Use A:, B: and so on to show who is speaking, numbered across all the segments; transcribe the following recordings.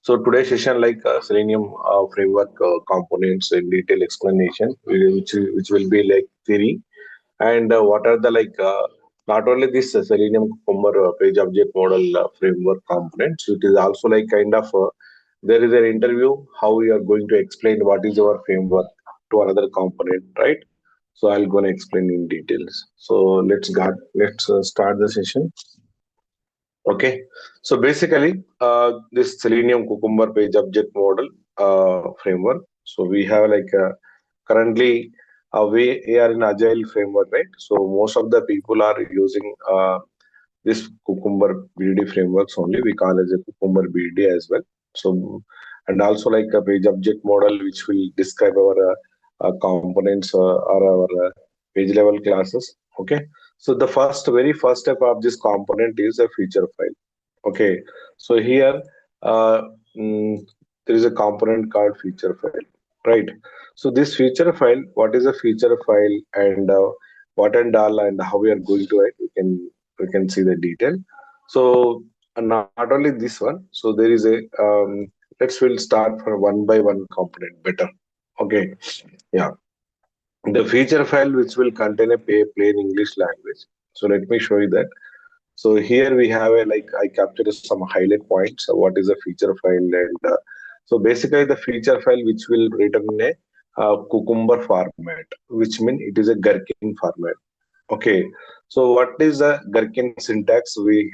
A: So today's session Selenium framework components in detail explanation, which will be like theory and what are the not only this Selenium Cucumber page object model framework components. It is also like kind of there is an interview how we are going to explain what is our framework to another component, right? So I'll go and explain in details. So let's start the session. Okay, so basically, this Selenium Cucumber page object model framework. So we have currently we are in Agile framework, right? So most of the people are using this Cucumber BDD frameworks only. We call as a Cucumber BDD as well. So and also like a page object model which will describe our components or our page level classes. Okay, so the very first step of this component is a feature file. Okay, so here uh, mm, there is a component called feature file, right? So this feature file, what is a feature file and what and all and how we are going to it, we can see the detail. So not only this one, so there is a we'll start for one by one component better. Okay, yeah, the feature file which will contain a plain English language. So let me show you that. So here we have a I captured some highlight points. What is a feature file and so basically the feature file which will written in a cucumber format, which means it is a gherkin format. Okay, so what is the gherkin syntax we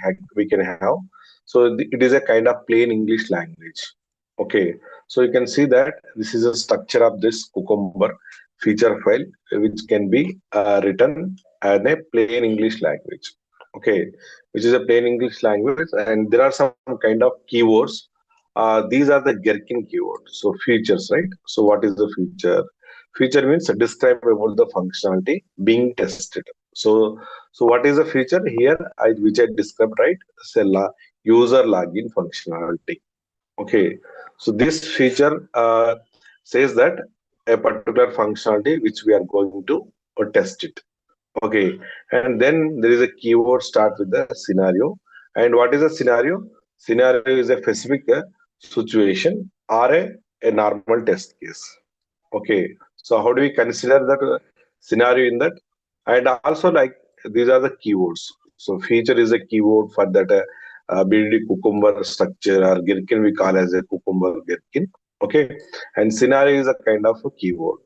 A: can have? So it is a kind of plain English language. Okay, so you can see that this is a structure of this cucumber feature file, which can be written in a plain English language. Okay, which is a plain English language, and there are some kind of keywords. These are the gherkin keywords. So features, right? So what is the feature? Feature means describe about the functionality being tested. So what is the feature here? Which I described, right? Say user login functionality. Okay, so this feature says that a particular functionality which we are going to test it. Okay, and then there is a keyword start with the scenario. And what is a scenario? Scenario is a specific situation or a normal test case. Okay, so how do we consider that scenario in that? And also like these are the keywords. So feature is a keyword for that BDD cucumber structure or gherkin we call as a cucumber gherkin. Okay, and scenario is a kind of a keyword.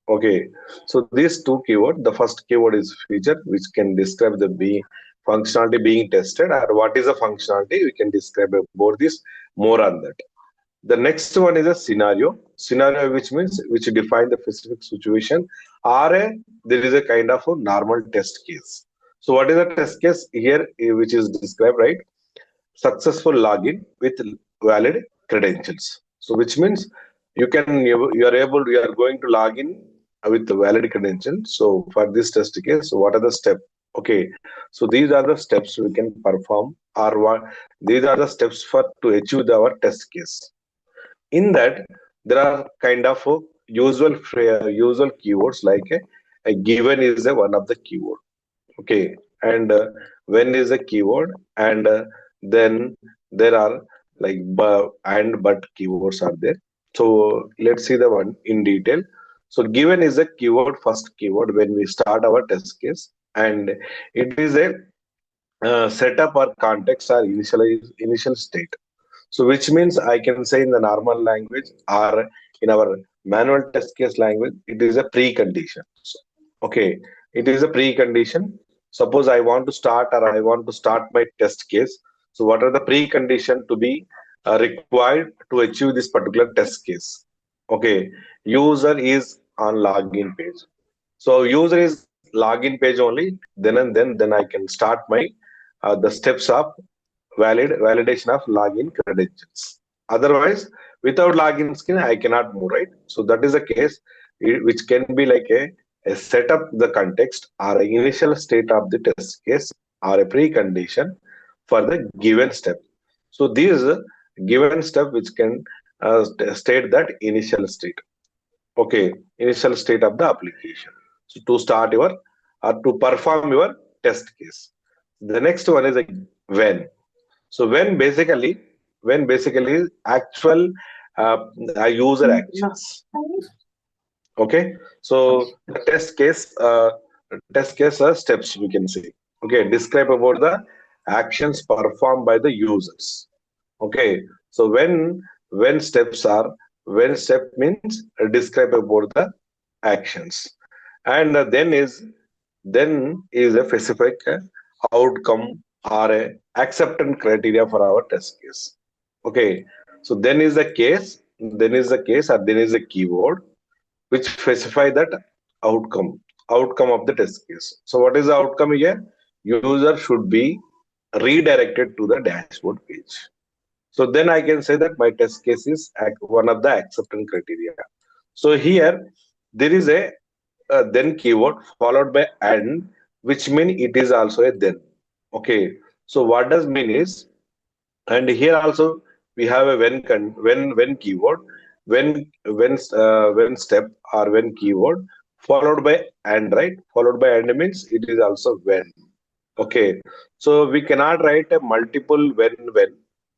A: Okay, so these two keyword, the first keyword is feature, which can describe the functionality being tested, or what is the functionality. We can describe about this more on that. The next one is a scenario. Scenario, which means which define the specific situation, or there is a kind of a normal test case. So what is the test case here, which is described, right? Successful login with valid credentials. So which means you are able you are going to log in with the valid credentials. So for this test case, what are the steps? Okay, so these are the steps we can perform, or what these are the steps for to achieve our test case. In that, there are kind of usual keywords like a given is a one of the keyword. Okay, and when is a keyword, and then there are like and but keywords are there. So let's see the one in detail. So given is a keyword, first keyword when we start our test case, and it is a setup or context or initial state. So which means I can say in the normal language or in our manual test case language, it is a precondition. Okay, it is a precondition. Suppose I want to start or I want to start my test case. So what are the precondition to be required to achieve this particular test case? Okay, user is on login page. So user is login page only. Then I can start my the steps of validation of login credentials. Otherwise, without login skin, I cannot move, right? So that is a case which can be like a setup the context or an initial state of the test case or a precondition for the given step. So these given step which can state that initial state. Okay, initial state of the application. So to start your or to perform your test case. The next one is a when. So when basically when basically actual user actions. Okay, so the test case steps we can say. Okay, describe about the actions performed by the users. Okay, so when steps are when step means describe about the actions, and then is a specific outcome or a acceptance criteria for our test case. Okay, so then is the case or then is a keyword which specify that outcome of the test case. So what is the outcome here? User should be redirected to the dashboard page. So then I can say that my test case is one of the acceptance criteria. So here there is a then keyword followed by and, which mean it is also a then. Okay. So what does mean is, and here also we have a when keyword, when step or when keyword followed by and, right? Followed by and means it is also when. Okay, so we cannot write a multiple when.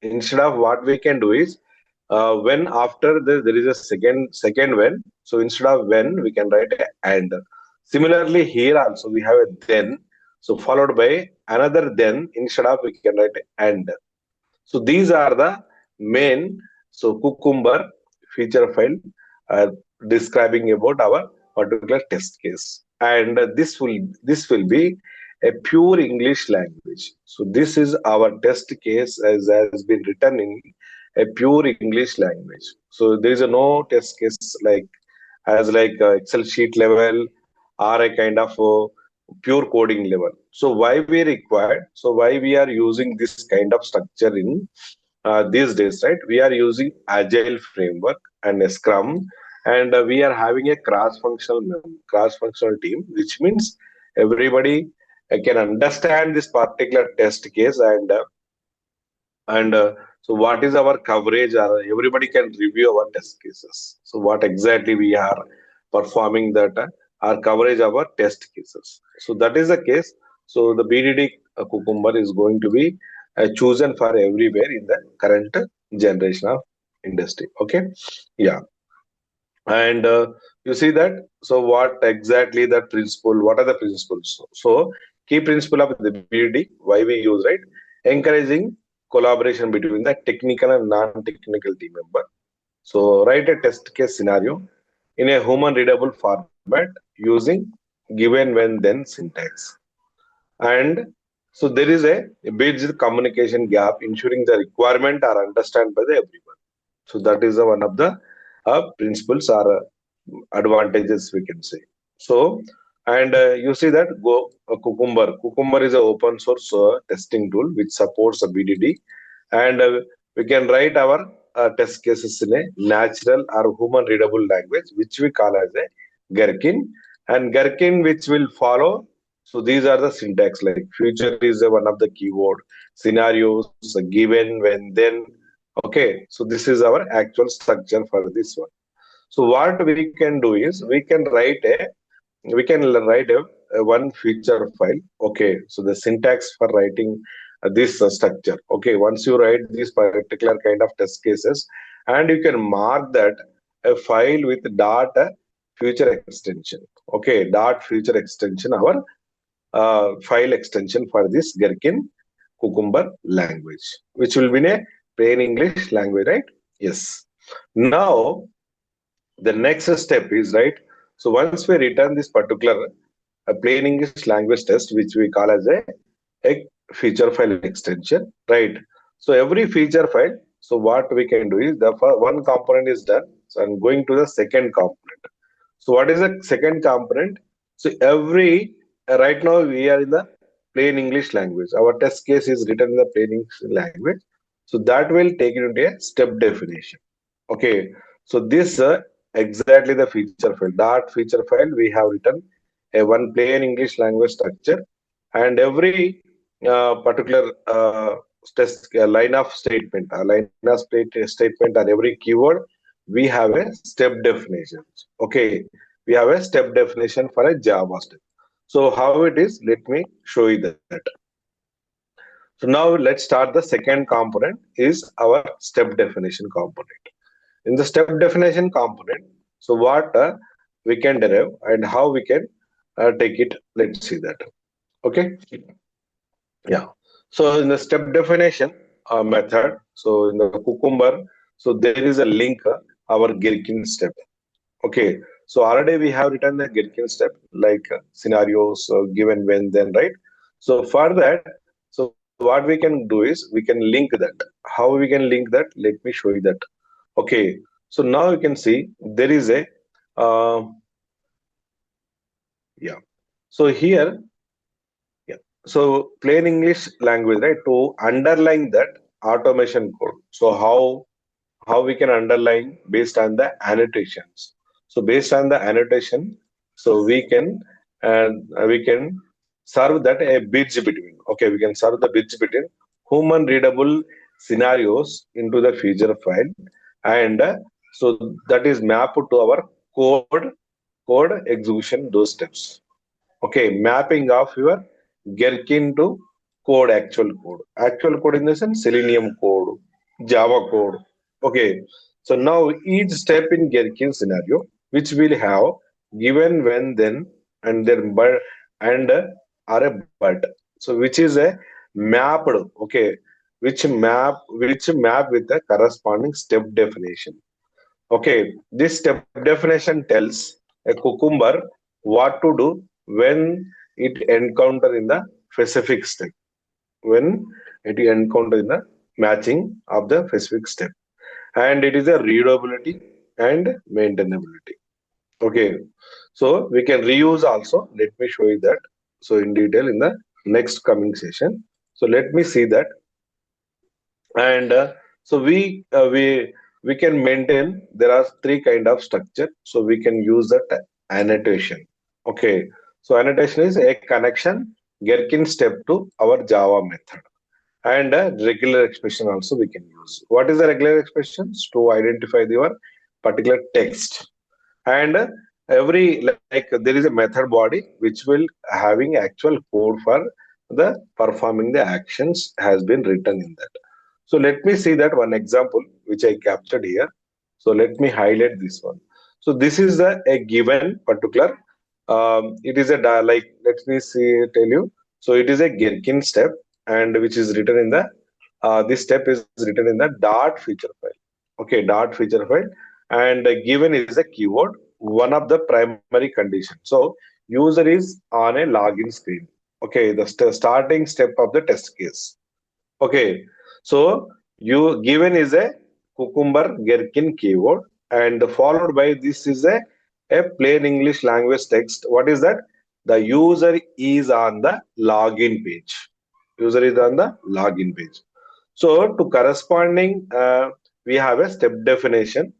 A: Instead of what we can do is when after there is a second when. So instead of when we can write a and. Similarly, here also we have a then. So followed by another then. Instead of we can write a and. So these are the main Cucumber feature file uh, describing about our particular test case, and this will be a pure English language. So this is our test case as has been written in a pure English language. So there is a no test case like as like Excel sheet level or a kind of pure coding level. So why we required? So why we are using this kind of structure in these days, right? We are using Agile framework and a Scrum, and we are having a cross-functional team, which means everybody can understand this particular test case and so what is our coverage? Everybody can review our test cases. So what exactly we are performing that our coverage of our test cases. So that is the case. So the BDD Cucumber is going to be chosen for everywhere in the current generation of industry. Okay, yeah, and you see that. So what exactly that principle? What are the principles? So key principle of the BDD, why we use, right? Encouraging collaboration between the technical and non-technical team member. So write a test case scenario in a human readable format using given when then syntax. And so there is a bridge communication gap, ensuring the requirement are understood by the everyone. So that is one of the principles or advantages we can say. So, and you see that go Cucumber. Cucumber is an open source testing tool which supports a BDD, and we can write our test cases in a natural or human readable language, which we call as a Gherkin, and Gherkin which will follow. So these are the syntax like future is one of the keyword, scenarios given when then. Okay, so this is our actual structure for this one. So what we can do is we can write a one feature file. Okay, so the syntax for writing this structure. Okay, once you write these particular kind of test cases, and you can mark that a file with dot future extension. Okay, dot future extension our file extension for this Gherkin Cucumber language, which will be in a plain English language, right? Yes. Now the next step is, right. So once we return this particular plain English language test, which we call as a feature file extension, right? So every feature file, so what we can do is one component is done. So I'm going to the second component. So what is the second component? So every right now we are in the plain English language. Our test case is written in the plain English language. So that will take it into a step definition. Okay. So this exactly the feature file. That feature file we have written a one plain English language structure, and every particular line of statement, statement, or every keyword, we have a step definition. Okay, we have a step definition for a Java step. So how it is? Let me show you that. So now let's start the second component is our step definition component. In the step definition component, so what we can derive and how we can take it. Let's see that. Okay. Yeah. So in the step definition method, so in the Cucumber, so there is a link our Gherkin step. Okay. So already we have written the Gherkin step like scenarios given when then, right? So for that, so what we can do is we can link that. How we can link that? Let me show you that. Okay. So now you can see there is a uh, yeah. So here, yeah. So plain English language, right? To underline that automation code. So how we can underline based on the annotations. So based on the annotation, so we can serve that a bridge between. Okay, we can serve the bridge between human readable scenarios into the feature file, and so that is mapped to our code execution those steps. Okay, mapping of your Gherkin to code, actual code. Actual code in the sense Selenium code, Java code. Okay, so now each step in Gherkin scenario, which will have given, when, then, and then, but, and are a but. So which is a mapped, okay, which map with the corresponding step definition. Okay, this step definition tells a cucumber what to do when it encounter in the specific step, when it encounter in the matching of the specific step, and it is a readability and maintainability. Okay, so we can reuse also. Let me show you that. So in detail in the next coming session. So let me see that, and so we can maintain. There are three kind of structure, so we can use that annotation. Okay, so annotation is a connection Gherkin step to our Java method, and a regular expression also we can use. What is the regular expressions? To identify your particular text, and every, like, there is a method body which will having actual code for the performing the actions has been written in that. So let me see that one example which I captured here. So let me highlight this one. So this is a given particular. It is like, let me see tell you. So it is a Gherkin step, and which is written in the this step is written in the dot feature file. Okay, dot feature file, and given is a keyword, one of the primary conditions. So user is on a login screen. Okay, the starting step of the test case. Okay, so you given is a cucumber Gherkin keyword, and followed by this is a plain English language text. What is that? The user is on the login page. User is on the login page. So to corresponding, we have a step definition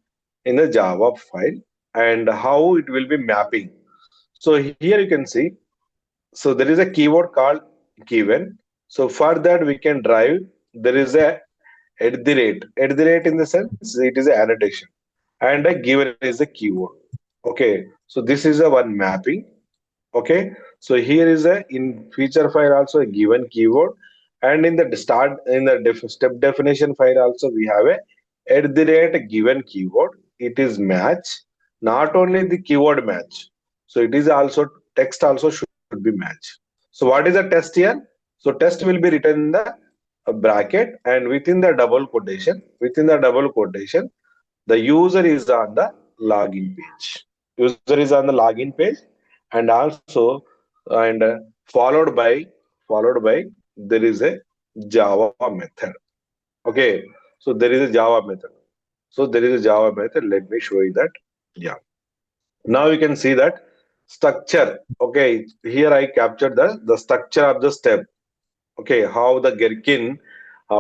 A: in the Java file, and how it will be mapping. So here you can see, so there is a keyword called given. So for that we can drive, there is a at the rate. At the rate in the sense it is an annotation, and a given is a keyword. Okay, so this is a one mapping. Okay, so here is a in feature file also a given keyword, and in the start in the step definition file also we have a at the rate given keyword. It is match, not only the keyword match. So it is also text also should be match. So what is the test here? So test will be written in the bracket, and within the double quotation, the user is on the login page. User is on the login page, and also, and followed by there is a Java method. Okay, so there is a Java method. So there is a Java method. Let me show you that. Yeah. Now you can see that structure. Okay, here I captured the structure of the step. Okay, how the Gherkin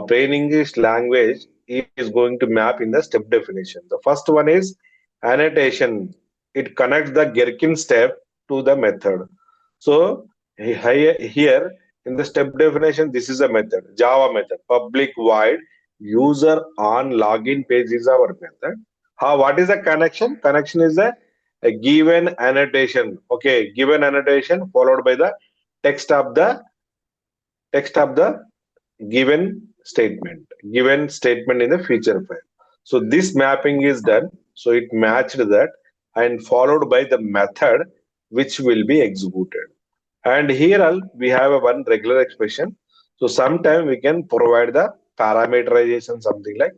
A: plain English language is going to map in the step definition. The first one is annotation. It connects the Gherkin step to the method. So here in the step definition, this is a method, Java method, public void user on login page is our method. How, what is the connection? Connection is a given annotation. Okay, given annotation followed by the text of the text of the given given statement in the feature file. So this mapping is done. So it matched that and followed by the method which will be executed. And here we have a one regular expression. So sometime we can provide the parameterization something like.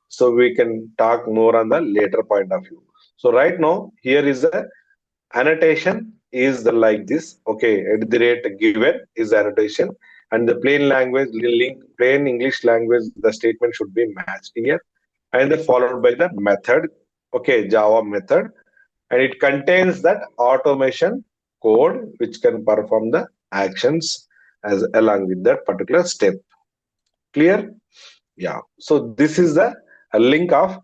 A: So we can talk more on the later point of view. So right now here is a annotation is the like this. Okay, at the rate given is the annotation, and the plain language link plain English language the statement should be matched here, and then followed by the method. Okay, Java method, and it contains that automation code which can perform the actions as along with that particular step. Clear? Yeah. So this is the a link of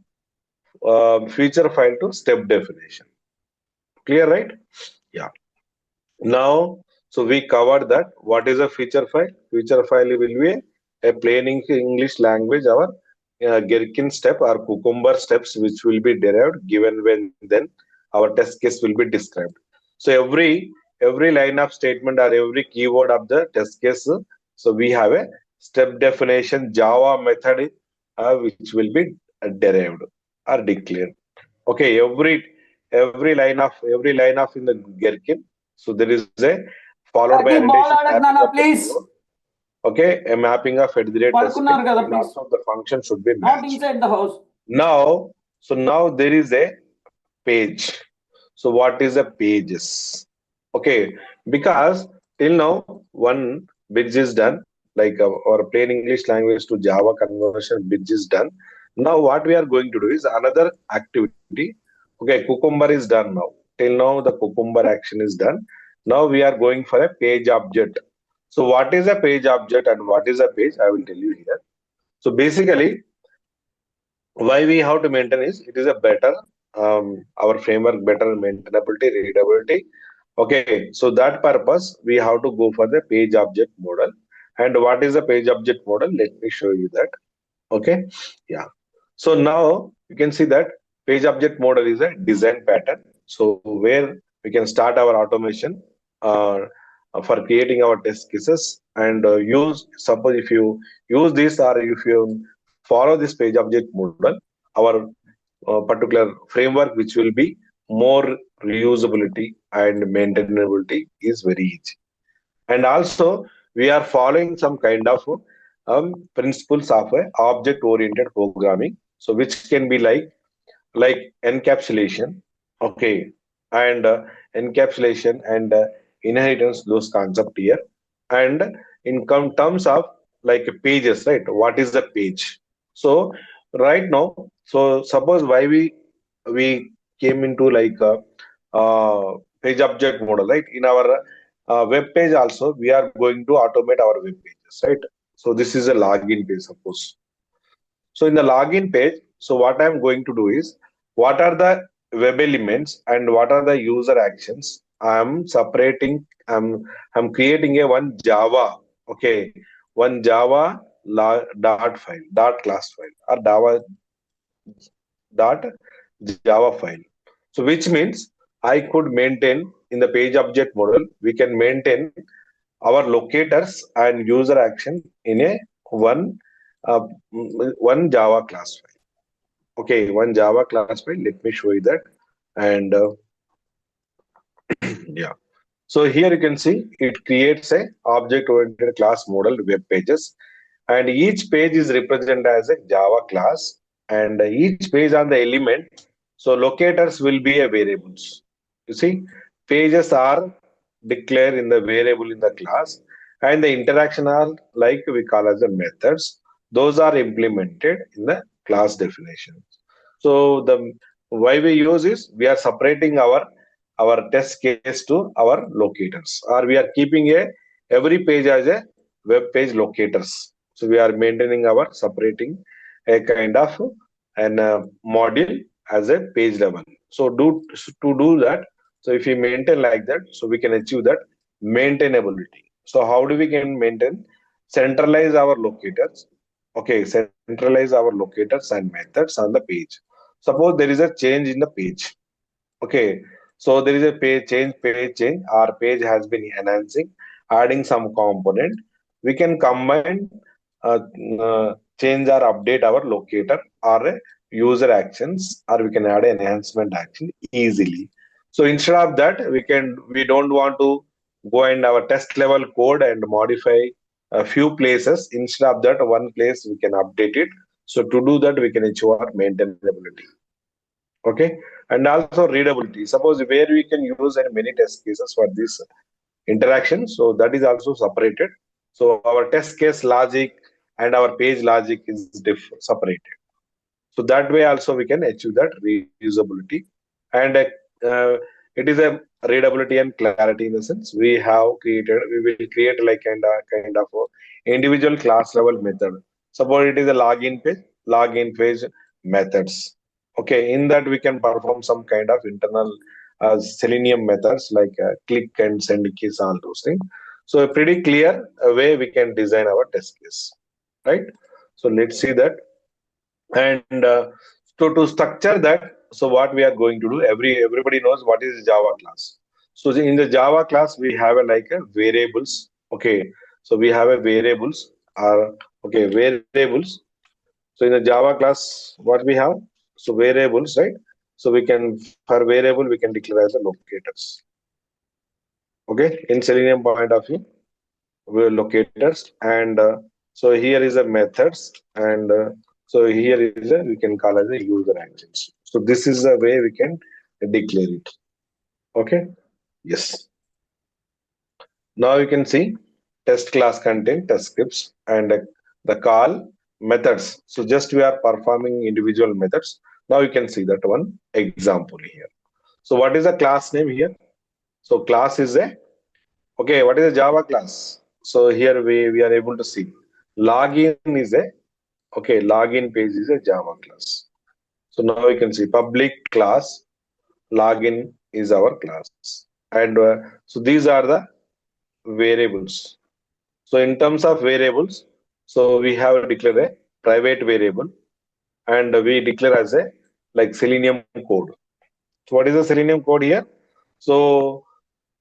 A: feature file to step definition. Clear, right? Yeah. Now, so we covered that. What is a feature file? Feature file will be a plain English language, our Gherkin step or cucumber steps, which will be derived given when then our test case will be described. So every line of statement or every keyword of the test case, so we have a step definition Java method which will be derived or declared. Okay, every line of in the Gherkin. So there is a followed by annotation mapping of the
B: please
A: keyword. Okay, a mapping of at the rate test
B: పడుకున్నారు కదా
A: and
B: please
A: also the function should be
B: not
A: matched.
B: Inside the house.
A: Now, so now there is a page. So what is a pages? Okay, because till now one bridge is done, like our plain English language to Java conversion bridge is done. Now what we are going to do is another activity. Okay, cucumber is done now. Till now the cucumber action is done. Now we are going for a page object. So what is a page object and what is a page? I will tell you here. So basically why we have to maintain is it is a better our framework better maintainability readability. Okay, so that purpose we have to go for the page object model. And what is the page object model? Let me show you that. Okay, yeah. So now you can see that page object model is a design pattern, so where we can start our automation uh, for creating our test cases and use suppose if you use this or if you follow this page object model, our particular framework which will be more reusability and maintainability is very easy. And also we are following some kind of principles of a object oriented programming, so which can be like encapsulation. Okay, and encapsulation and inheritance, those concept here. And in terms of like pages, right? What is the page? So right now, so suppose why we came into like page object model, right? In our web page also we are going to automate our web pages, right? So this is a login page, suppose. So in the login page, so what I'm going to do is what are the web elements and what are the user actions. I'm separating. I'm creating a one Java. Okay, one Java dot file, dot class file, or Java dot Java file. So which means I could maintain in the page object model. We can maintain our locators and user action in a one one Java class file. Okay, one Java class file. Let me show you that. And yeah. So here you can see it creates a object-oriented class model web pages, and each page is represented as a Java class, and each page on the element. So locators will be a variables. You see, pages are declared in the variable in the class, and the interaction are like we call as the methods. Those are implemented in the class definition. So the why we use is we are separating our test case to our locators, or we are keeping a every page as a web page locators. So we are maintaining our separating a kind of an module as a page level. So to do that, so if we maintain like that, so we can achieve that maintainability. So how do we can maintain? Centralize our locators. Okay, centralize our locators and methods on the page. Suppose there is a change in the page. Okay, so there is a page change. Our page has been enhancing, adding some component. We can combine. uh, change or update our locator or a user actions, or we can add an enhancement action easily. So instead of that, we don't want to go in our test level code and modify a few places. Instead of that, one place we can update it. So to do that, we can ensure maintainability. Okay, and also readability. Suppose where we can use in many test cases for this interaction, so that is also separated. So our test case logic and our page logic is separated. So that way also we can achieve that reusability, and it is a readability and clarity in the sense we will create like kind of a individual class level method. Suppose it is a login page methods. Okay, in that we can perform some kind of internal Selenium methods like click and send keys, all those things. So a pretty clear way we can design our test case, right? So let's see that. And so to structure that, so what we are going to do, everybody knows what is Java class. So in the Java class we have a like a variables. Okay, so we have a variables or okay variables. So in the Java class what we have, so variables, right? So we can, for variable we can declare as a locators. Okay, in Selenium point of view, we locators. And so here is a methods. And so here is a, we can call as a user actions. So this is the way we can declare it. Okay, yes. Now you can see test class contain test scripts and the call methods. So just we are performing individual methods. Now you can see that one example here. So what is the class name here? So class is a, okay, what is a Java class? So here we are able to see login is a, okay, login page is a Java class. So now you can see public class login is our class. And so these are the variables. So in terms of variables, so we have declared a private variable, and we declare as a like Selenium code. So what is the Selenium code here? So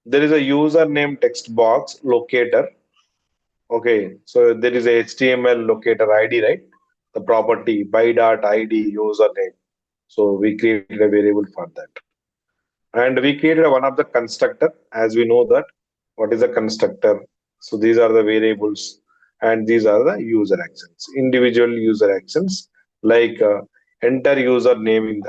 A: there is a username text box locator. Okay, so there is a HTML locator ID, right? The property by dot ID username. So we created a variable for that, and we created one of the constructor. As we know that what is a constructor. So these are the variables, and these are the user actions, individual user actions, like enter username in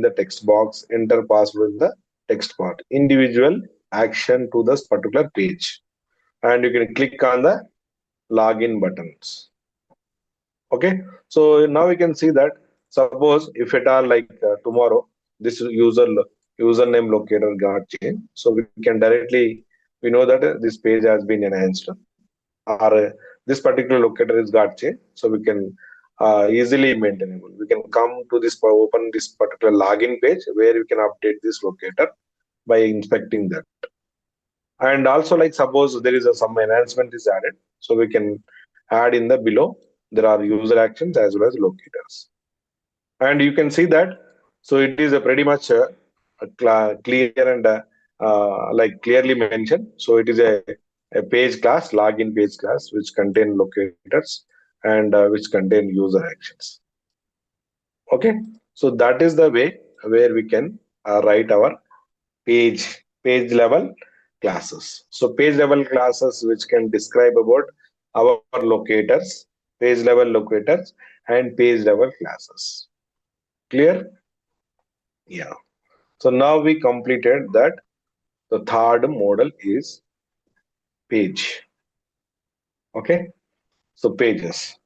A: the text box, enter password in the text part, individual action to this particular page, and you can click on the login buttons. Okay, so now we can see that suppose if at all like tomorrow this username locator got changed, so we can directly, we know that this page has been enhanced, or this particular locator is got changed, so we can easily maintainable, we can come to this open this particular login page where we can update this locator by inspecting that. And also like suppose there is some enhancement is added, so we can add in the below, there are user actions as well as locators. And you can see that, so it is a pretty much clear and like clearly mentioned. So it is a page class, login page class, which contain locators and which contain user actions. Okay, so that is the way where we can write our page level classes. So page level classes which can describe about our locators, page level locators, and page level classes. Clear? Yeah. So now we completed that. The third model is page. Okay. So pages.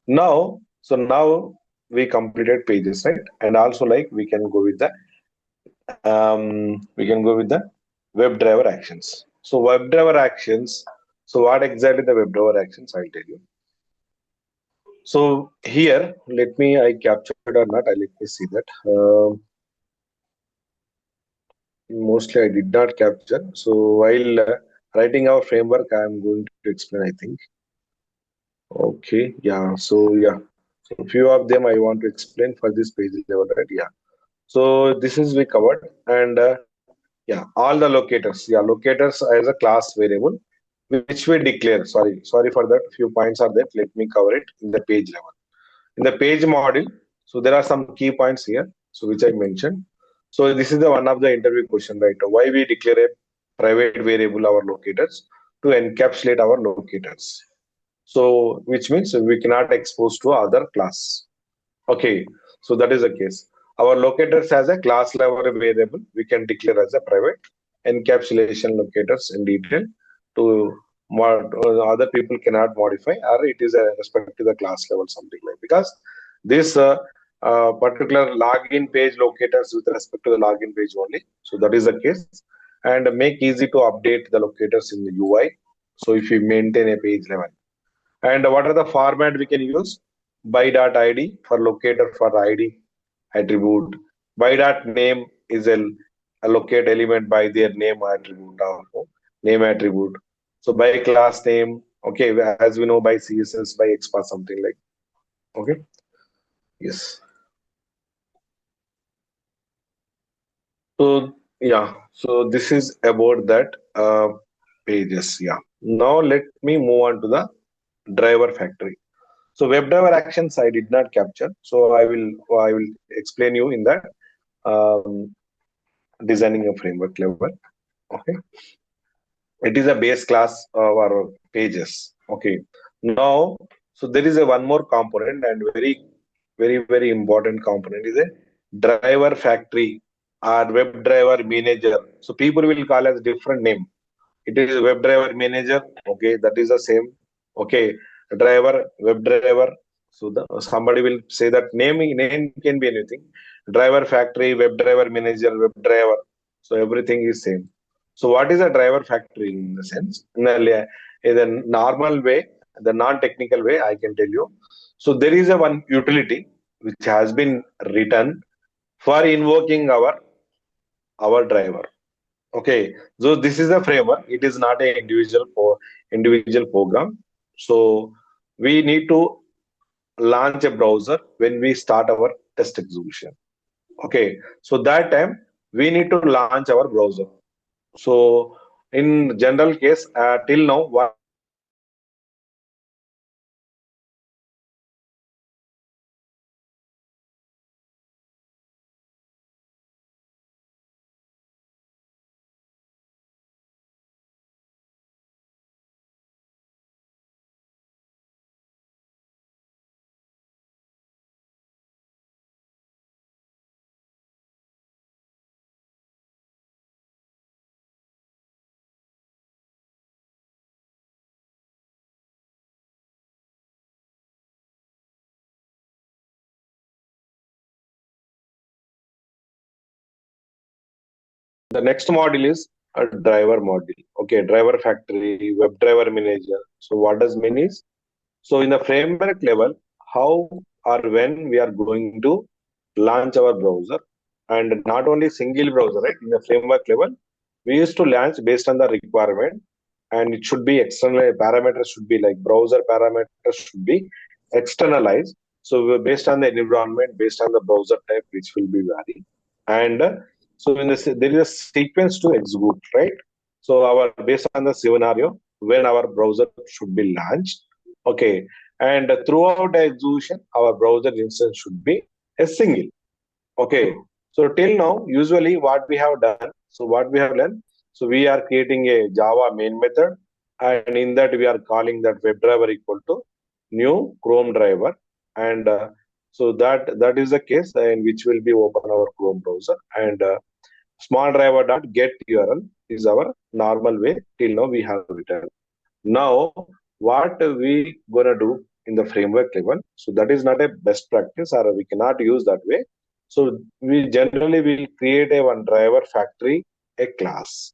A: Now we completed pages, right? And also like we can go with the web driver actions. So web driver actions. So what exactly the web driver actions? I'll tell you. So here, let me I captured or not. Let me see that. Mostly I did not capture. So while writing our framework, I am going to explain, I think. Okay, yeah. So yeah, so few of them I want to explain for this page level, right? Yeah. So this is we covered, and yeah, all the locators. Yeah, locators as a class variable, which we declare. Sorry for that. Few points are there. Let me cover it in the page level. In the page model, so there are some key points here, so which I mentioned. So this is the one of the interview question, right? Why we declare a private variable our locators to encapsulate our locators. So which means we cannot expose to other class. Okay, so that is the case. Our locators as a class level variable, we can declare as a private encapsulation locators in detail to other people cannot modify, or it is a respect to the class level something like, because this particular login page locators with respect to the login page only. So that is the case, and make easy to update the locators in the UI. So if you maintain a page level, and what are the format we can use? By.id for locator for ID attribute. By.name is a locate element by their name attribute or name attribute. So by class name, okay, as we know by CSS, by expa, something like, okay, yes. So yeah, so this is about that pages. Yeah. Now let me move on to the driver factory. So WebDriver actions I did not capture. So I will explain you in that um, designing a framework level. Okay, it is a base class of our pages. Okay, now so there is a one more component, and very important component is a driver factory or WebDriver manager. So people will call as different name. It is WebDriver manager. Okay, that is the same. Okay, driver, WebDriver. So somebody will say that name can be anything. Driver factory, WebDriver manager, WebDriver. So everything is same. So what is a driver factory in the sense? In the normal way, the non-technical way, I can tell you. So there is a one utility which has been written for invoking our driver. Okay, so this is a framework. It is not a individual program. So we need to launch a browser when we start our test execution. Okay, so that time we need to launch our browser. So in general case, till now, what we have done, so we have created a the next module is a driver module. Okay, driver factory, web driver manager. So what does mean is, so in the framework level, how or when we are going to launch our browser, and not only single browser, right? In the framework level, we used to launch based on the requirement, and it should be external parameters should be like browser parameters should be externalized. So based on the environment, based on the browser type, which will be vary, and so in this there is a sequence to execute, right? So our based on the scenario when our browser should be launched. Okay, and throughout the execution, our browser instance should be a single. Okay, so till now, usually what we have done, so what we have learned, so we are creating a Java main method, and in that we are calling that WebDriver equal to new Chrome driver, and so that is the case in which will be open our Chrome browser, and small driver dot get URL is our normal way till now we have written. Now, what we gonna do in the framework level? So that is not a best practice, or we cannot use that way. So we generally will create a one driver factory, a class.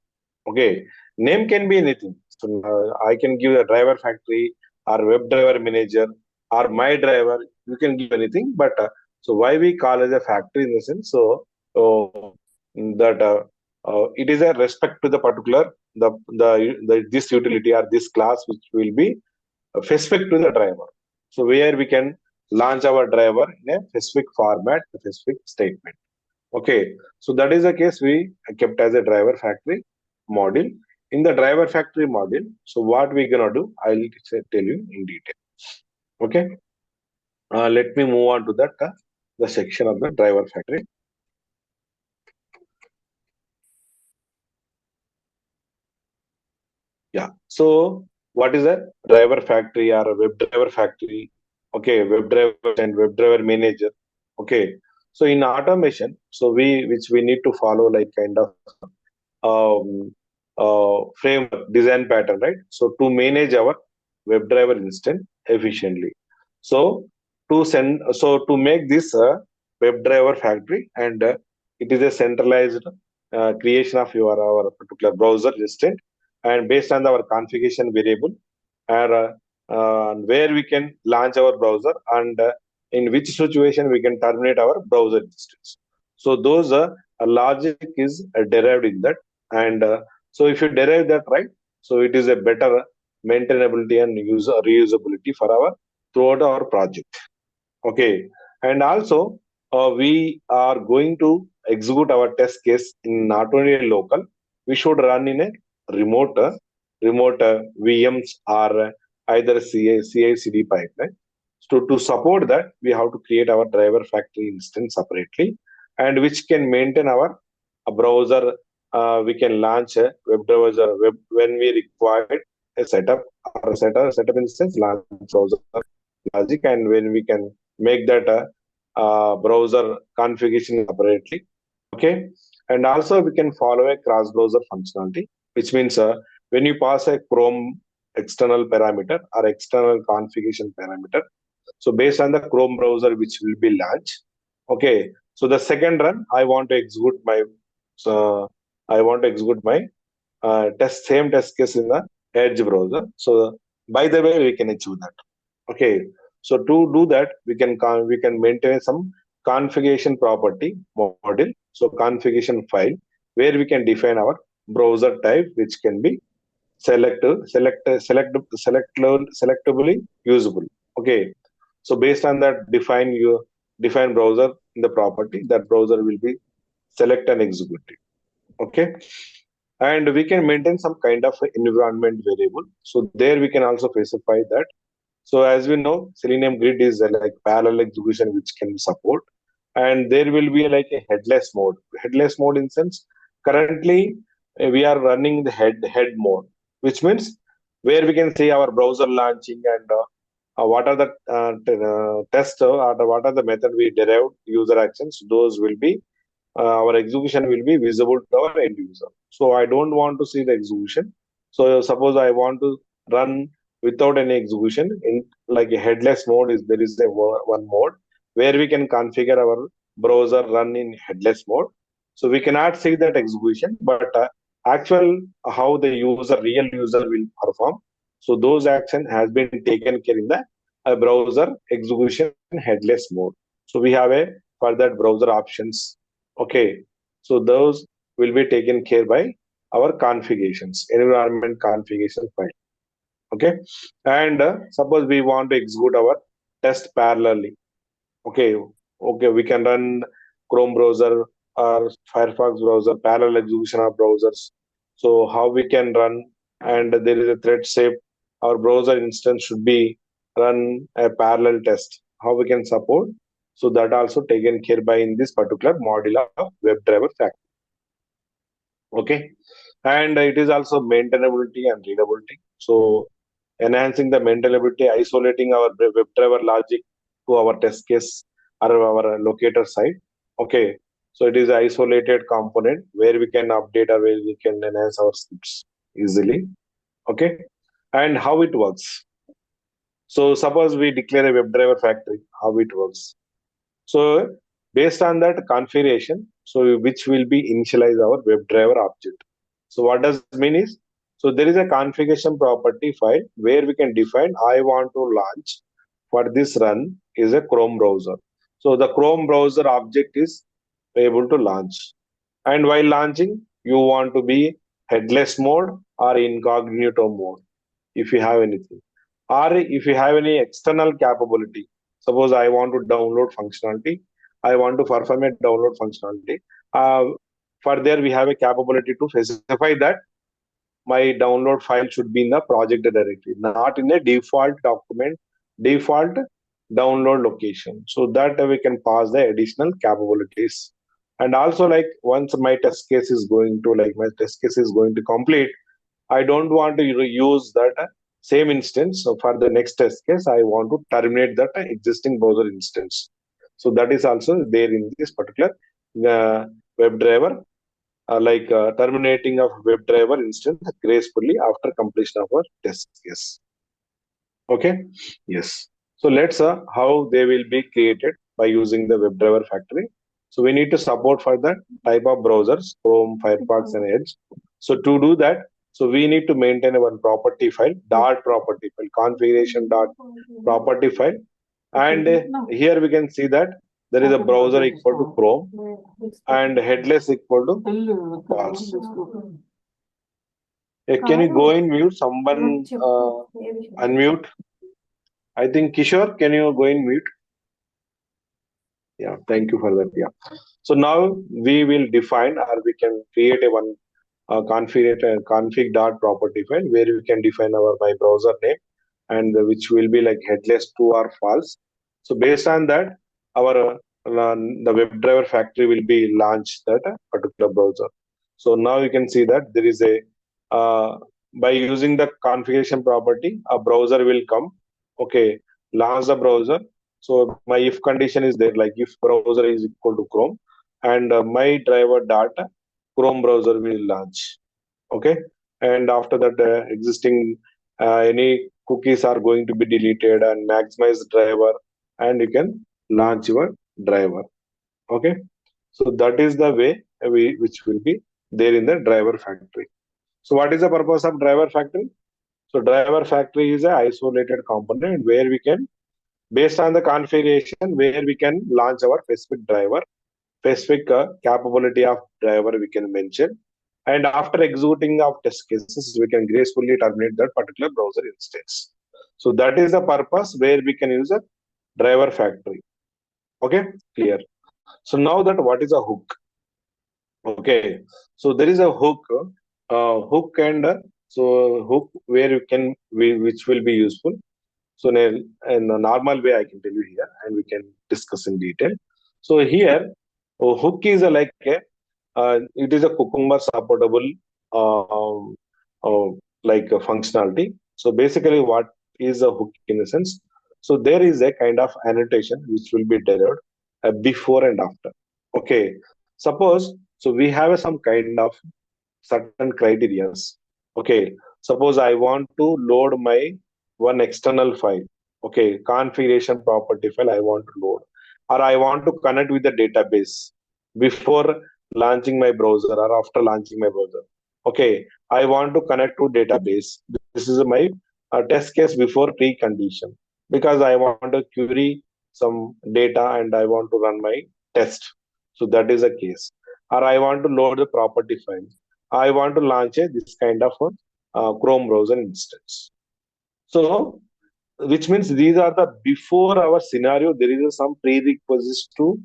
A: Okay, name can be anything. So I can give a driver factory or web driver manager or my driver. You can give anything, but so why we call as a factory in the sense? So that it is a respect to the particular the this utility or this class which will be specific to the driver. So where we can launch our driver in a specific format, a specific statement. Okay, so that is the case we kept as a driver factory module. In the driver factory module, so what we're gonna do, I'll tell you in detail. Okay. Let me move on to that the section of the driver factory. Yeah. So what is a driver factory or a web driver factory? Okay, web driver and web driver manager. Okay. So in automation, so which we need to follow like kind of framework design pattern, right? So to manage our WebDriver instance efficiently. So to make this WebDriver factory, and it is a centralized creation of our particular browser instance, and based on our configuration variable, and where we can launch our browser, and in which situation we can terminate our browser instance. So those logic is derived in that, and so if you derive that right, so it is a better maintainability and user reusability for our throughout our project. Okay, and also we are going to execute our test case in not only a local, we should run in a remote, VMs or either CI/CD pipeline. So to support that, we have to create our driver factory instance separately, and which can maintain our browser. We can launch a web browser when we require a setup or setup instance, launch browser logic, and when we can make that browser configuration separately. Okay, and also we can follow a cross browser functionality, which means when you pass a Chrome external parameter or external configuration parameter, so based on the Chrome browser which will be launched. Okay, so the second run I want to execute my so I want to execute my same test case in the Edge browser. So by the way, we can achieve that. Okay, so to do that, we can maintain some configuration property model. So configuration file where we can define our browser type, which can be selectively usable. Okay, so based on that, define browser in the property. That browser will be select and execute it. Okay, and we can maintain some kind of environment variable. So there we can also specify that. So as we know, Selenium Grid is like parallel execution which can support, and there will be like a headless mode. Headless mode in sense, currently we are running the head mode, which means where we can see our browser launching, and what are the tests, or what are the method we derived user actions. Those will be our execution will be visible to our end user. So I don't want to see the execution. So suppose I want to run without any execution in like a headless mode, is there is a one mode where we can configure our browser run in headless mode. So we cannot see that execution, but actual how the real user will perform. So those action has been taken care in the browser execution headless mode. So we have a for that browser options. Okay, so those will be taken care by our configurations, environment configuration file. Okay, and suppose we want to execute our test parallelly. Okay, we can run Chrome browser or Firefox browser, parallel execution of browsers. So how we can run, and there is a thread safe. Our browser instance should be run a parallel test. How we can support? So that also taken care by in this particular module of WebDriver factory. Okay, and it is also maintainability and readability. So enhancing the maintainability, isolating our WebDriver logic to our test case or our locator side. Okay, so it is an isolated component where we can update or where we can enhance our scripts easily. Okay, and how it works. So suppose we declare a WebDriver factory, how it works. So based on that configuration, so which will be initialize our WebDriver object. So what does it mean is, so there is a configuration property file where we can define I want to launch for this run is a Chrome browser. So the Chrome browser object is able to launch. And while launching, you want to be headless mode or incognito mode if you have anything. Or if you have any external capability, suppose I want to download functionality, I want to perform a download functionality. Uh, for there, we have a capability to specify that my download file should be in the project directory, not in a default document, default download location. So that we can pass the additional capabilities. And also, like once my test case is going to complete, I don't want to use that same instance. So for the next test case, I want to terminate that existing browser instance. So that is also there in this particular uh, WebDriver, terminating of WebDriver instance gracefully after completion of our test case. Okay. Yes. So let's how they will be created by using the WebDriver factory. So we need to support for that type of browsers, Chrome, Firefox, and Edge. So to do that, so we need to maintain one property file, dot property file, configuration dot property file, and here we can see that there is a browser equal to Chrome and headless equal to false. Can you go in mute? Someone unmute. I think Kishore, can you go in mute? Yeah, thank you for that. Yeah. So now we will define or we can create a one config dot property file where we can define our my browser name and which will be like headless true or false. So based on that, our the WebDriver factory will be launched that particular browser. So now you can see that there is a by using the configuration property, a browser will come. Okay, launch the browser. So my if condition is there, like if browser is equal to Chrome, and my driver data Chrome browser will launch. Okay, and after that, existing any cookies are going to be deleted and maximize driver, and you can launch your driver. Okay, so that is the way which will be there in the driver factory. So what is the purpose of driver factory? So driver factory is a isolated component where we can, based on the configuration, where we can launch our specific driver, specific capability of driver we can mention, and after executing of test cases, we can gracefully terminate that particular browser instance. So that is the purpose where we can use a driver factory. Okay, clear. So now that what is a hook? Okay, so there is a hook, and hook where you can which will be useful. So in a normal way, I can tell you here, and we can discuss in detail. So here, hook is it is a Cucumber supportable functionality. So basically, what is a hook in a sense? So there is a kind of annotation which will be derived before and after. Okay, suppose so we have some kind of certain criterias. Okay, suppose I want to load my one external file. Okay, configuration property file I want to load, or I want to connect with the database before launching my browser or after launching my browser. Okay, I want to connect to database. This is my test case before precondition because I want to query some data and I want to run my test. So that is a case. Or I want to load the property file. I want to launch this kind of Chrome browser instance. So, which means these are the before our scenario, there is some prerequisites to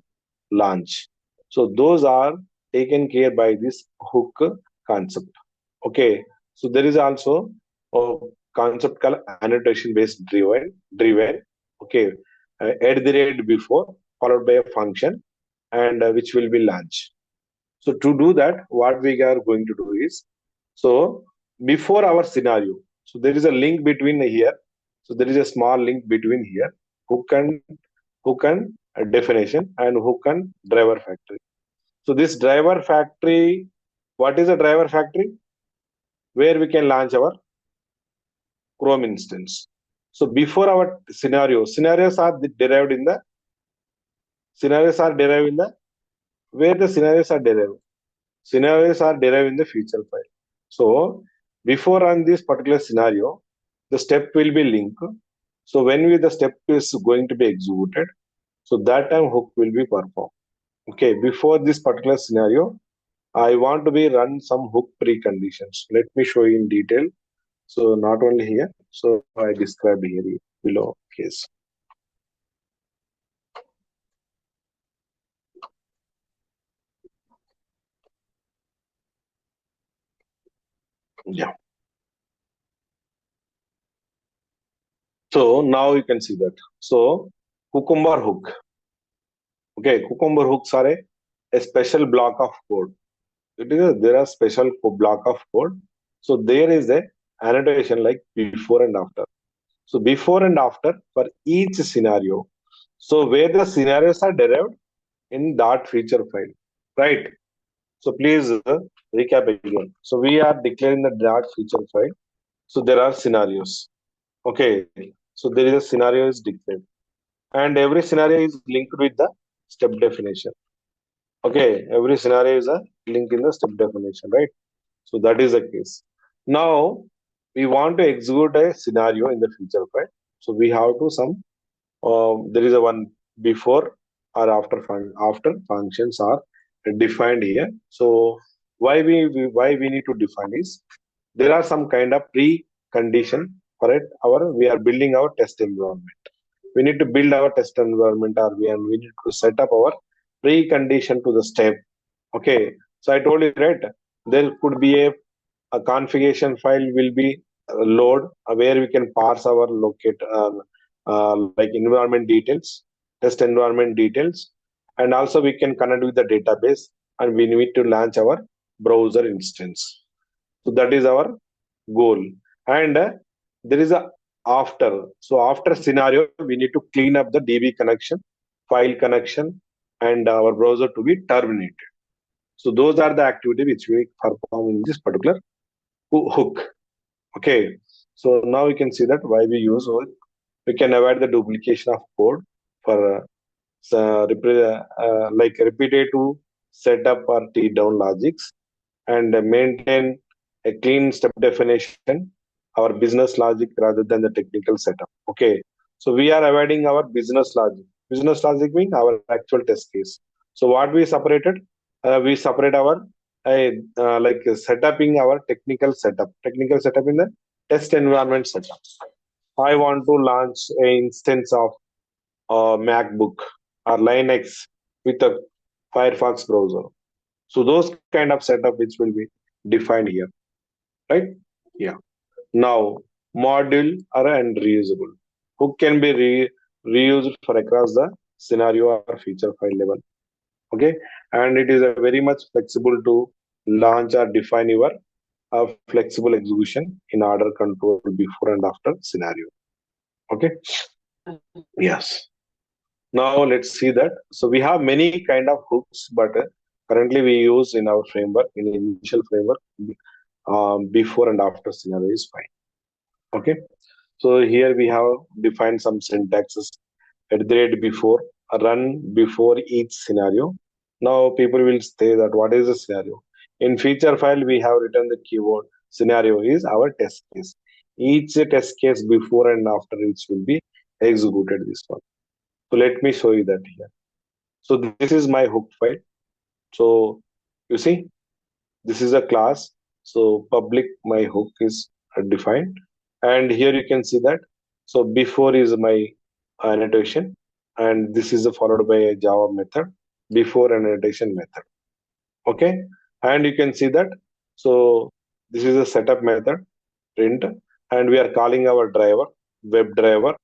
A: launch. So, those are taken care by this hook concept. Okay. So, there is also a concept called annotation based driven. Okay. At the rate before, followed by a function, and which will be launched. So to do that, what we are going to do is, so before our scenario, so there is a link between here. So there is a small link between here, hook and definition and hook and driver factory. So this driver factory, what is a driver factory? Where we can launch our Chrome instance. So before our scenarios are derived in the where the scenarios are derived. Scenarios are derived in the feature file. So before on this particular scenario, the step will be linked. So when the step is going to be executed, so that time hook will be performed. Okay, before this particular scenario, I want to be run some hook preconditions. Let me show you in detail. So not only here, so I describe here below case. Yeah. So now you can see that. So cucumber hook. Okay, cucumber hooks are a special block of code. There are special block of code. So there is a annotation like before and after. So before and after for each scenario. So where the scenarios are derived in that feature file, right? So please recap again. So we are declaring the dart feature file. So there are scenarios. Okay. So there is a scenario is declared, and every scenario is linked with the step definition. Okay. Every scenario is a link in the step definition, right? So that is the case. Now we want to execute a scenario in the feature file. So we have to some there is a one before or after functions are defined here. So why we need to define is there are some kind of precondition for it. We are building our test environment. We need to build our test environment, or we need to set up our precondition to the step. Okay. So I told you, right, there could be a configuration file will be load where we can parse our locate like environment details, test environment details, and also we can connect with the database, and we need to launch our browser instance. So that is our goal. And there is a after. So after scenario, we need to clean up the DB connection, file connection, and our browser to be terminated. So those are the activity which we perform in this particular hook. Okay. So now we can see that why we use hook. We can avoid the duplication of code for like repetitive setup or T down logics, and maintain a clean step definition, our business logic rather than the technical setup. Okay. So we are avoiding our business logic. Business logic means our actual test case. So what we separated? We separate our like setuping our technical setup. Technical setup in the test environment setup. I want to launch an instance of MacBook or Linux with a Firefox browser. So those kind of setup which will be defined here, right? Yeah. Now, module are and reusable. Who can be reused for across the scenario or feature file level. Okay, and it is a very much flexible to launch or define your flexible execution in order control before and after scenario. Okay. Yes. Now let's see that. So we have many kind of hooks, but currently we use in our framework in the initial framework before and after scenario is fine. Okay. So here we have defined some syntaxes at the rate before, run before each scenario. Now people will say that what is the scenario? In feature file, we have written the keyword scenario is our test case. Each test case before and after which will be executed this one. So let me show you that here. So this is my hook file. So you see, this is a class. So public my hook is defined, and here you can see that. So before is my annotation, and this is followed by a Java method before annotation method. Okay, and you can see that. So this is a setup method print, and we are calling our driver web driver,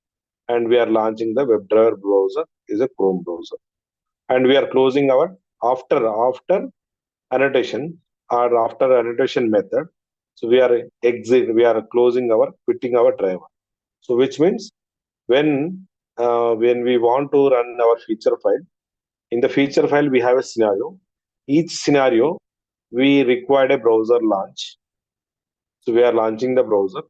A: and we are launching the web driver browser is a Chrome browser, and we are closing our after annotation or after annotation method. So we are closing our quitting our driver. So which means when we want to run our feature file, in the feature file we have a scenario. Each scenario we required a browser launch. So we are launching the browser.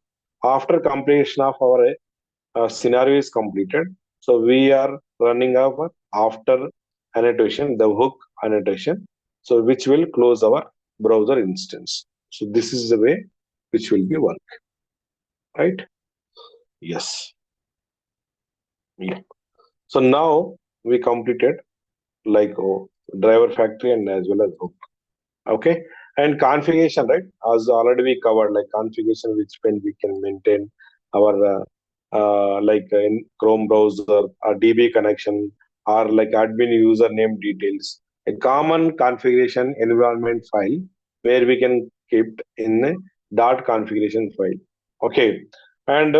A: After completion of our scenario is completed, so we are running our after annotation, the hook annotation, so which will close our browser instance. So this is the way which will be work, right? Yes. Yeah. So now we completed like driver factory and as well as hook. Okay. And configuration, right? As already we covered, like configuration, which when we can maintain our like in Chrome browser or DB connection or like admin username details. A common configuration environment file where we can keep in a dot configuration file. Okay. And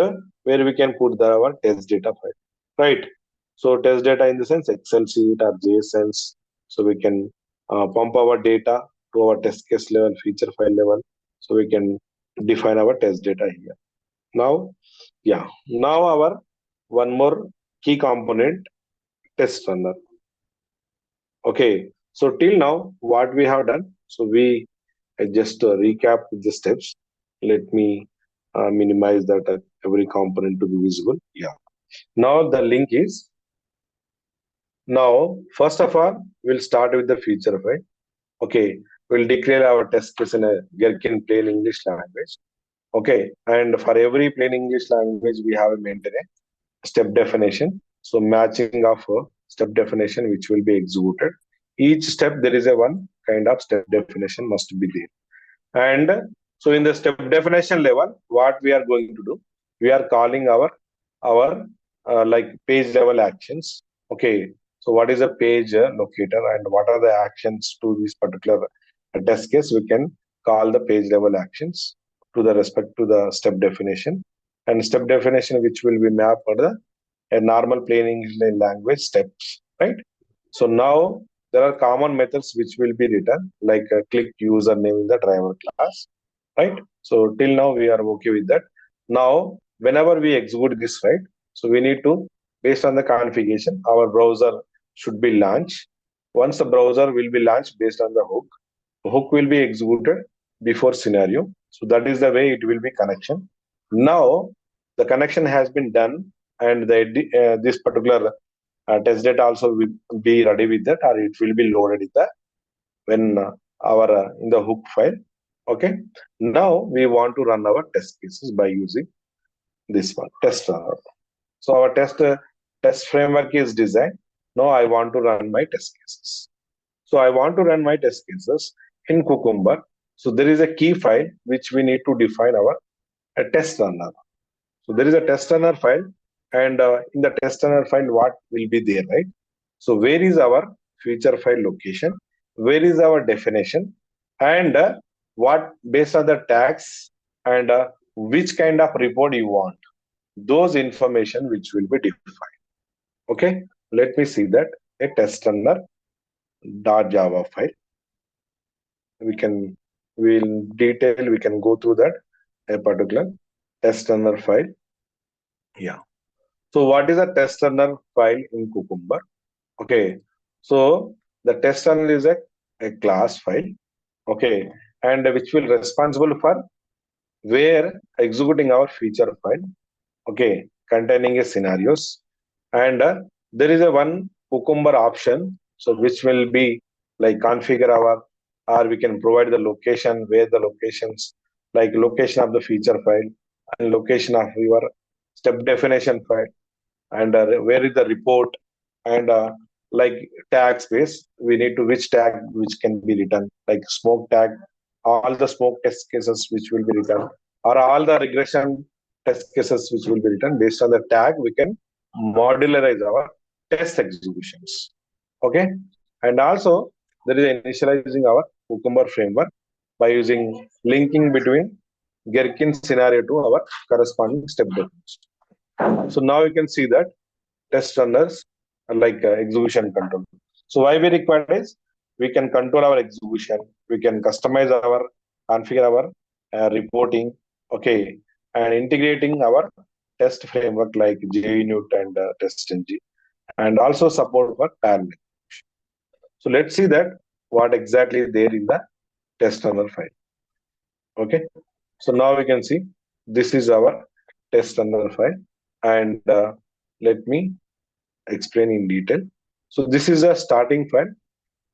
A: where we can put our test data file, right? So test data in the sense Excel sheet or JSONs. So we can pump our data to our test case level, feature file level. So we can define our test data here. Now, yeah, now our one more key component, test runner. Okay, so till now, what we have done, so we just recap the steps. Let me minimize that every component to be visible. Yeah. Now the link is, now first of all, we'll start with the feature file. Okay, we'll declare our test case in a Gherkin plain English language. Okay, and for every plain English language, we have a maintain a step definition. So matching of a step definition which will be executed. Each step there is a one kind of step definition must be there. And so in the step definition level, what we are going to do, we are calling our like page level actions. Okay. So what is a page locator and what are the actions to this particular test case? We can call the page level actions to the respect to the step definition, and step definition which will be mapped for the a normal plain English language steps, right? So now there are common methods which will be written like click username in the driver class, right? So till now we are okay with that. Now whenever we execute this, right? So we need to, based on the configuration, our browser should be launched. Once the browser will be launched based on the hook will be executed before scenario. So that is the way it will be connection. Now the connection has been done, and this particular test data also will be ready with that, or it will be loaded in the when our in the hook file. Okay. Now we want to run our test cases by using this one test runner. So our test framework is designed. Now I want to run my test cases. So I want to run my test cases in Cucumber. So there is a key file which we need to define our a test runner. So there is a test runner file, and in the test runner file, what will be there, right? So where is our feature file location? Where is our definition? And what based on the tags, and which kind of report you want? Those information which will be defined. Okay, let me see that a test runner .java file. We can we'll detail. We can go through that a particular test runner file. Yeah. So what is a test runner file in Cucumber? Okay. So the test runner is a class file. Okay. And which will responsible for where executing our feature file. Okay. Containing a scenarios. And there is a one Cucumber option. So which will be like configure our, or we can provide the location where the locations, like location of the feature file and location of your step definition file, and where is the report, and like tag space we need to which tag which can be written, like smoke tag, all the smoke test cases which will be written, or all the regression test cases which will be written. Based on the tag we can modularize our test executions. Okay. And also there is initializing our Cucumber framework by using linking between Gherkin scenario to our corresponding step definition. So now you can see that test runners are like execution control. So why we require is we can control our execution, we can customize our, configure our reporting, okay, and integrating our test framework like JUnit and TestNG, and also support for parallel. So let's see that what exactly is there in the test runner file. Okay, so now we can see this is our test runner file, and let me explain in detail. So this is a starting file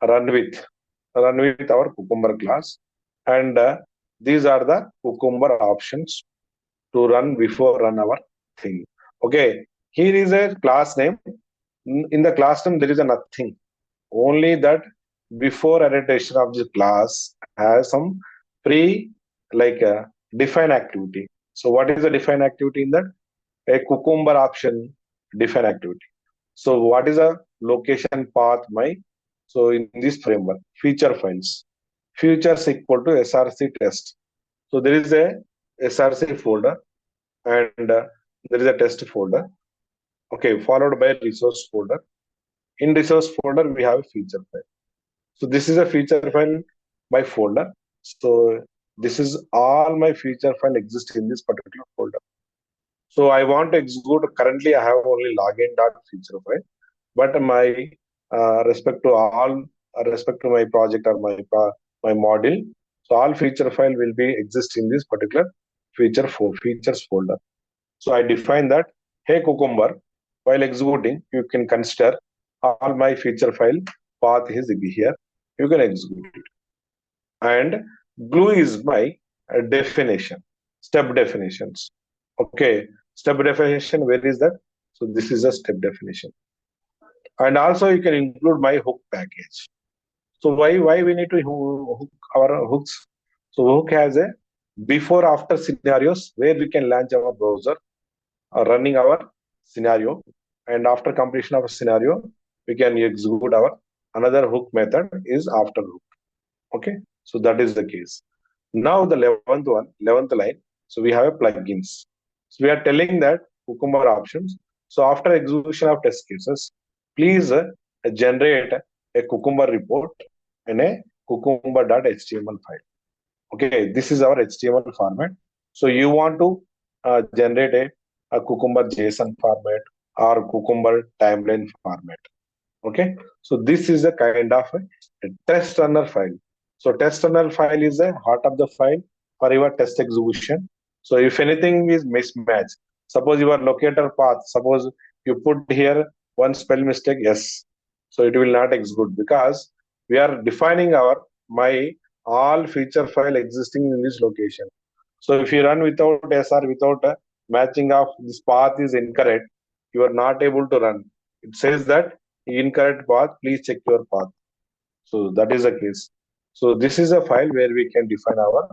A: run with our Cucumber class, and these are the Cucumber options to run before run our thing. Okay, here is a class name. In the class name there is a nothing. Only that before annotation of the class has some pre like define activity. So what is the define activity in that? A Cucumber option define activity. So what is a location path my? So in this framework, feature files, features equal to src test. So there is a src folder, and there is a test folder. Okay, followed by resource folder. In resource folder, we have a feature file. So this is a feature file by folder. So this is all my feature file exists in this particular folder. So I want to execute. Currently, I have only login.feature file, but my respect to all respect to my project or my module, so all feature file will be exist in this particular features folder. So I define that, hey Cucumber, while executing, you can consider all my feature file path is here. You can execute it. And glue is my definition, step definitions. Okay, step definition, where is that? So this is a step definition. And also you can include my hook package. So why we need to hook our hooks? So hook has a before after scenarios where we can launch our browser running our scenario, and after completion of a scenario we can execute our another hook method is after hook. Okay, so that is the case. Now the 11th line, so we have a plugins. So we are telling that Cucumber options. So after execution of test cases, please generate a Cucumber report in a cucumber.html file. Okay, this is our HTML format. So you want to generate a Cucumber JSON format or Cucumber timeline format. Okay, so this is a kind of a test runner file. So test runner file is a heart of the file for your test execution. So if anything is mismatch, suppose your locator path, suppose you put here one spell mistake, yes, so it will not execute because we are defining our my all feature file existing in this location. So if you run without SR, without matching of this path is incorrect, you are not able to run. It says that incorrect path, please check your path. So that is the case. So this is a file where we can define our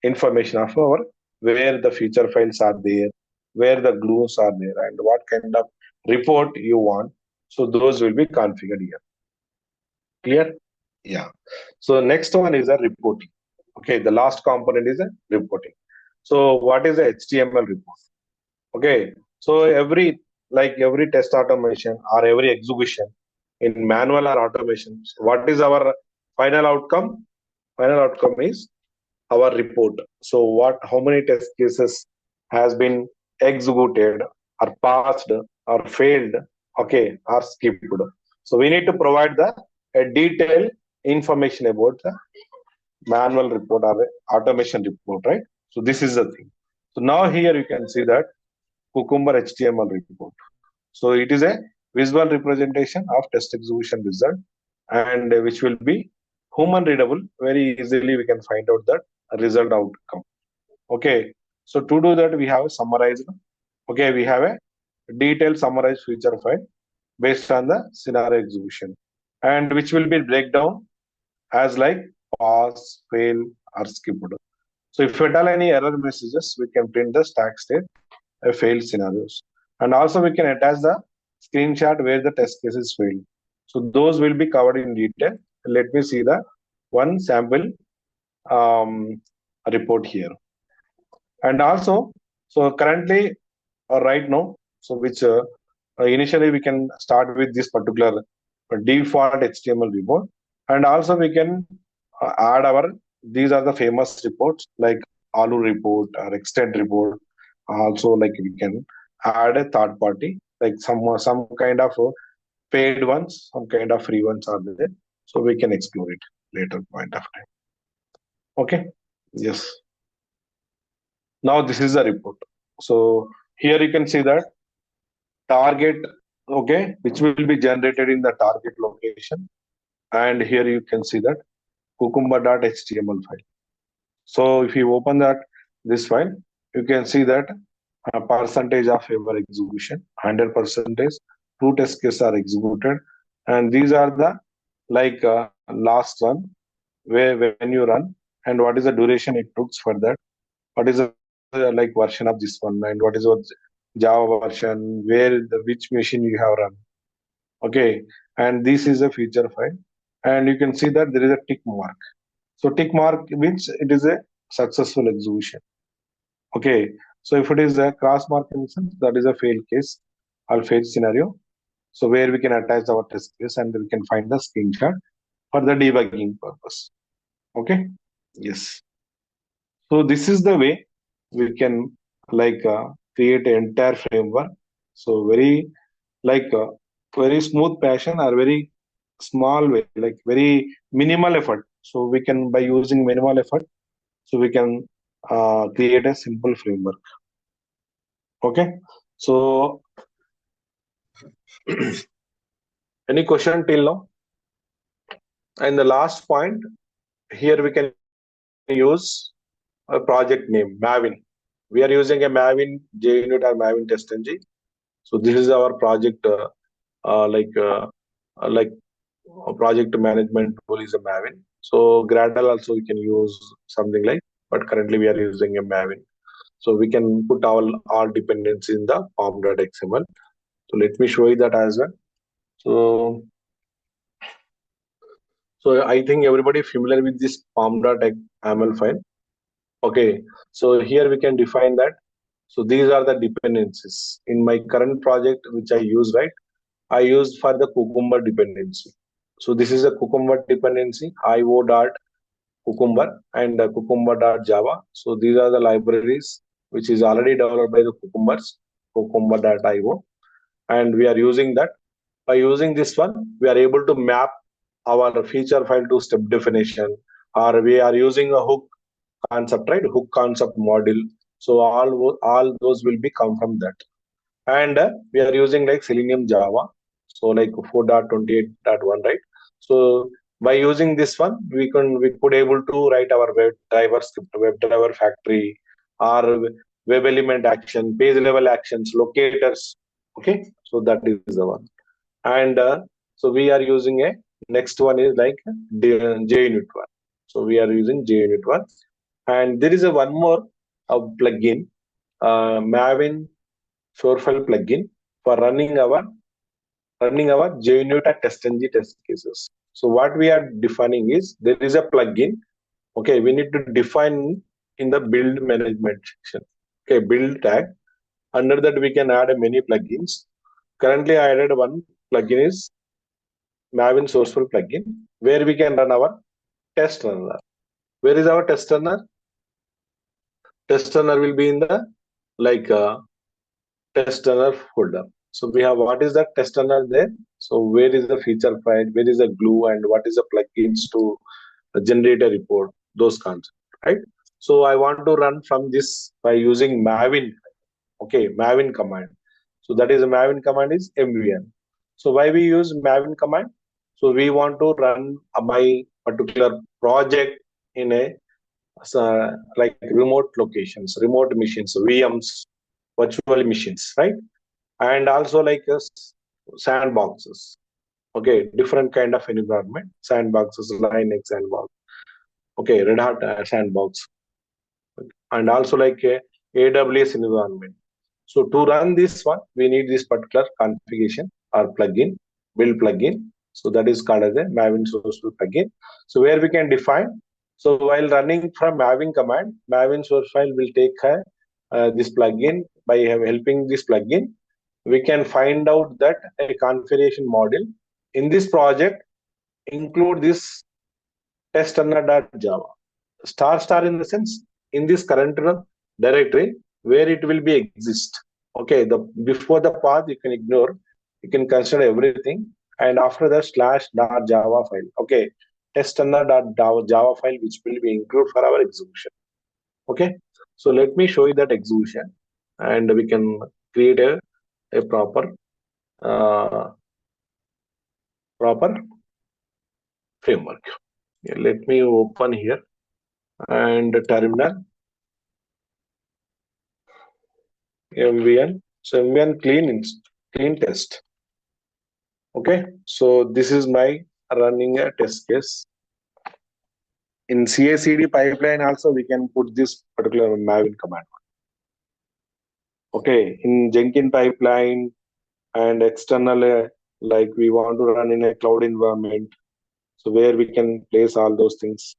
A: information of our where the feature files are there, where the glues are there, and what kind of report you want. So those will be configured here. Clear? Yeah. So next one is a reporting. Okay, the last component is a reporting. So what is a HTML report? Okay, so every test automation or every execution in manual or automation, what is our final outcome? Final outcome is our report. So how many test cases has been executed or passed or failed, okay, or skipped. So we need to provide the a detailed information about the manual report or automation report, right? So this is the thing. So now here you can see that Cucumber HTML report. So it is a visual representation of test execution result, and which will be human readable. Very easily we can find out that result outcome. Okay. So to do that, we have summarized. Okay, we have a detailed summarized feature file based on the scenario execution, and which will be breakdown as like pass, fail, or skipped. So if at all any error messages, we can print the stack state failed scenarios. And also we can attach the screenshot where the test cases failed. So those will be covered in detail. Let me see the one sample um, report here. And also, so currently right now, so which initially we can start with this particular default HTML report. And also we can add these are the famous reports like Alu report or extend report. Also, like we can add a third party, like some kind of paid ones, some kind of free ones are there. So we can explore it later point of time. Okay. Yes. Now this is the report. So here you can see that target, okay, which will be generated in the target location. And here you can see that cucumber.html file. So if you open this file, you can see that percentage of your execution, 100%, two test cases are executed, and these are the last one where when you run, and what is the duration it took for that, what is the like version of this one, and what is what Java version, which machine you have run. Okay, and this is a feature file, and you can see that there is a tick mark. So tick mark means it is a successful execution. Okay, So if it is a cross mark instance, that is a fail case or fail scenario. So where we can attach our test case and we can find the screenshot for the debugging purpose. Okay. Yes. So this is the way we can create an entire framework. So very smooth passion or very small way, like very minimal effort. So we can by using minimal effort, so we can create a simple framework. Okay. So any question till now? And the last point here we can use a project name Maven. We are using a Maven JUnit or Maven TestNG. So this is our project uh, like uh, like project management tool is a Maven. So Gradle also we can use something like, but currently we are using a Maven. So we can put all dependencies in the form.xml. So let me show you that as well. So so I think everybody familiar with this form.xml file. Okay. So here we can define that. So these are the dependencies in my current project which I use, right? I used for the Cucumber dependency. So this is a Cucumber dependency, IO dot Cucumber and Cucumber dot Java. So these are the libraries which is already developed by the Cucumbers, Cucumber.io, and we are using that. By using this one, we are able to map our feature file to step definition, or we are using a hook concept, right? Hook concept module. So all those will be come from that. And we are using like Selenium Java, so like 4.28.1, right? So by using this one, we could able to write our web driver script, web driver factory, or web element action, page level actions, locators. Okay, so that is the one. And so we are using a next one is like JUnit one. So we are using JUnit one, and there is a one more plugin, Maven Shorefile plugin for running our JUnit TestNG test cases. So what we are defining is there is a plugin. Okay, we need to define in the build management section. Okay, build tag. Under that we can add many plugins. Currently, I added one plugin is Maven Sourceful plugin where we can run our test runner. Where is our test runner? Test runner will be in the like test runner folder. So we have what is the test runner there. So where is the feature file, where is the glue, and what is the plugins to generate a report, those concepts, right? So I want to run from this by using Maven. Okay, Maven command. So that is a Maven command is MVN. So why we use Maven command? So we want to run my particular project in a like remote locations, remote machines, VMs, virtual machines, right? And also like sandboxes. Okay, different kind of environment, sandboxes, Linux sandbox. Okay, Red Hat sandbox, and also like a AWS environment. So to run this one, we need this particular configuration or plugin, build plugin. So that is called as a Maven source plugin. So where we can define. So while running from Maven command, Maven source file will take this plugin. By helping this plugin, we can find out that a configuration module in this project include this test.java. Star in the sense in this current directory where it will be exist. Okay, the before the path you can ignore, you can consider everything, and after that /.java file. Okay, test.java file which will be included for our execution. Okay, so let me show you that execution, and we can create a uh, proper framework. Yeah, let me open here and terminal MVN. So MVN clean test. Okay. So this is my running a test case. In CI/CD pipeline also we can put this particular Maven command. Okay. In Jenkins pipeline and external like we want to run in a cloud environment. So where we can place all those things.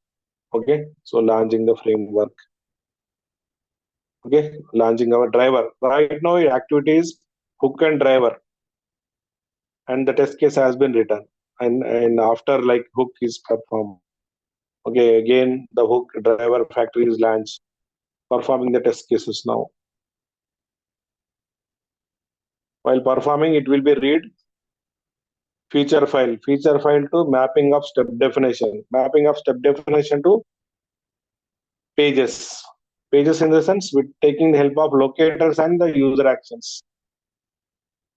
A: Okay. So launching the framework. Okay, launching our driver. Right now, activity is hook and driver, and the test case has been written. And after like hook is performed. Okay, again the hook driver factory is launched, performing the test cases now. While performing, it will be read feature file to mapping of step definition, mapping of step definition to pages. Pages in the sense with taking the help of locators and the user actions.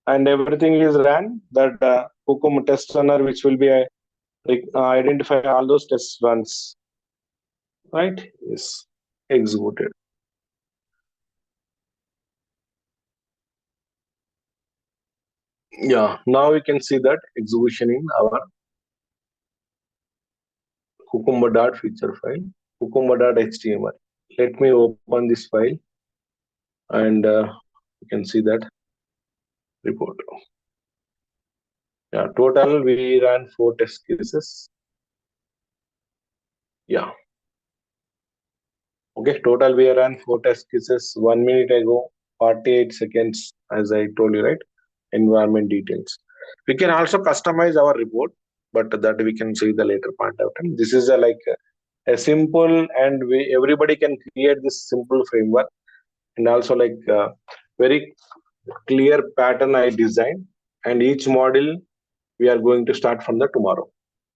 A: And everything is ran that Kukum test runner, which will be identify all those test runs, right? Yes, executed. Yeah, now we can see that execution in our Cucumber.feature file, Cucumber.html. Let me open this file and you can see that report. Yeah, total we ran 4 test cases. Yeah, okay, total we ran 4 test cases 1 minute ago, 48 seconds, as I told you, right? Environment details. We can also customize our report, but that we can see the later part of time. This is a simple and everybody can create this simple framework, and also very clear pattern I designed, and each module we are going to start from the tomorrow.